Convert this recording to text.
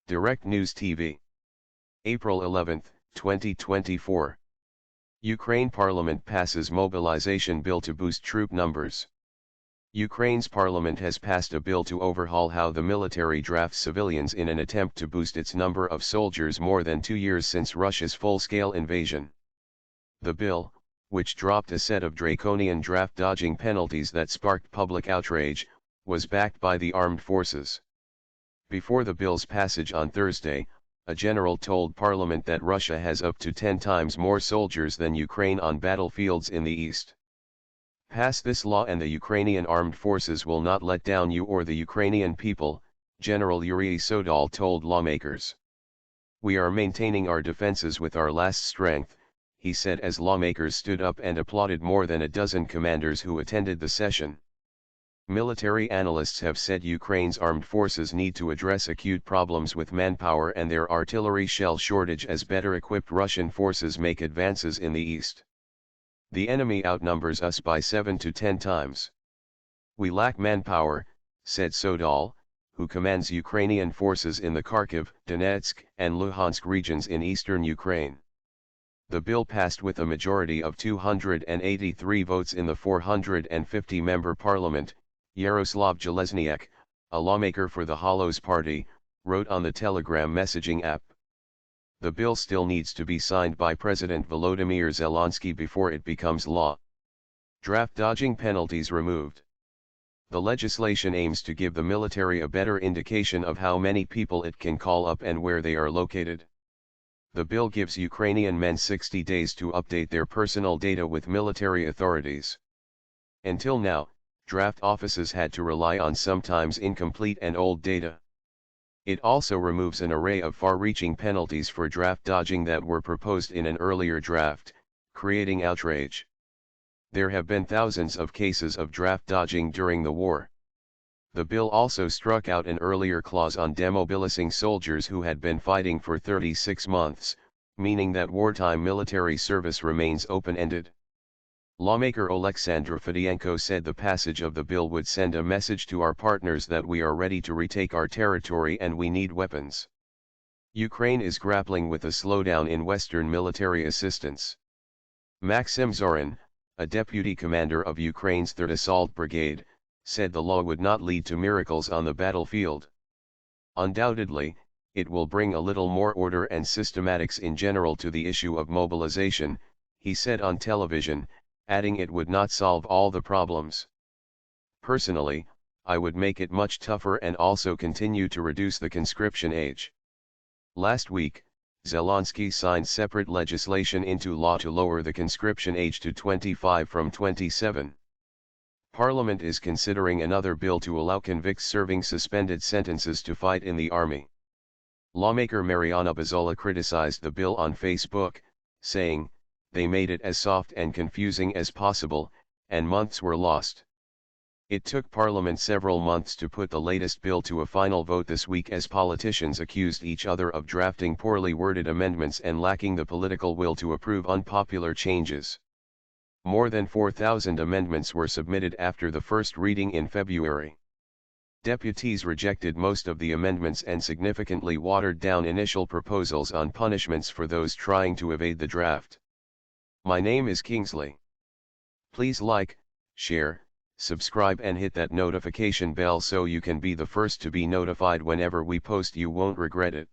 Direct News TV. April 11, 2024. Ukraine Parliament passes mobilization bill to boost troop numbers. Ukraine's parliament has passed a bill to overhaul how the military drafts civilians in an attempt to boost its number of soldiers more than 2 years since Russia's full-scale invasion. The bill, which dropped a set of draconian draft-dodging penalties that sparked public outrage, was backed by the armed forces. Before the bill's passage on Thursday, a general told Parliament that Russia has up to 10 times more soldiers than Ukraine on battlefields in the east. Pass this law and the Ukrainian armed forces will not let down you or the Ukrainian people, General Yuri Sodal told lawmakers. We are maintaining our defenses with our last strength, he said as lawmakers stood up and applauded more than a dozen commanders who attended the session. Military analysts have said Ukraine's armed forces need to address acute problems with manpower and their artillery shell shortage as better-equipped Russian forces make advances in the east. The enemy outnumbers us by 7 to 10 times. We lack manpower, said Sodal, who commands Ukrainian forces in the Kharkiv, Donetsk, and Luhansk regions in eastern Ukraine. The bill passed with a majority of 283 votes in the 450-member parliament. Yaroslav Jelezniak, a lawmaker for the Hollows Party, wrote on the Telegram messaging app. The bill still needs to be signed by President Volodymyr Zelensky before it becomes law. Draft dodging penalties removed. The legislation aims to give the military a better indication of how many people it can call up and where they are located. The bill gives Ukrainian men 60 days to update their personal data with military authorities. Until now, draft offices had to rely on sometimes incomplete and old data. It also removes an array of far-reaching penalties for draft dodging that were proposed in an earlier draft, creating outrage. There have been thousands of cases of draft dodging during the war. The bill also struck out an earlier clause on demobilizing soldiers who had been fighting for 36 months, meaning that wartime military service remains open-ended. Lawmaker Oleksandr Fedorenko said the passage of the bill would send a message to our partners that we are ready to retake our territory and we need weapons. Ukraine is grappling with a slowdown in Western military assistance. Maxim Zorin, a deputy commander of Ukraine's 3rd Assault Brigade, said the law would not lead to miracles on the battlefield. Undoubtedly, it will bring a little more order and systematics in general to the issue of mobilization, he said on television, adding it would not solve all the problems. Personally, I would make it much tougher and also continue to reduce the conscription age. Last week, Zelensky signed separate legislation into law to lower the conscription age to 25 from 27. Parliament is considering another bill to allow convicts serving suspended sentences to fight in the army. Lawmaker Mariana Bazola criticized the bill on Facebook, saying, "They made it as soft and confusing as possible, and months were lost." It took Parliament several months to put the latest bill to a final vote this week as politicians accused each other of drafting poorly worded amendments and lacking the political will to approve unpopular changes. More than 4,000 amendments were submitted after the first reading in February. Deputies rejected most of the amendments and significantly watered down initial proposals on punishments for those trying to evade the draft. My name is Kingsley. Please like, share, subscribe and hit that notification bell so you can be the first to be notified whenever we post. You won't regret it.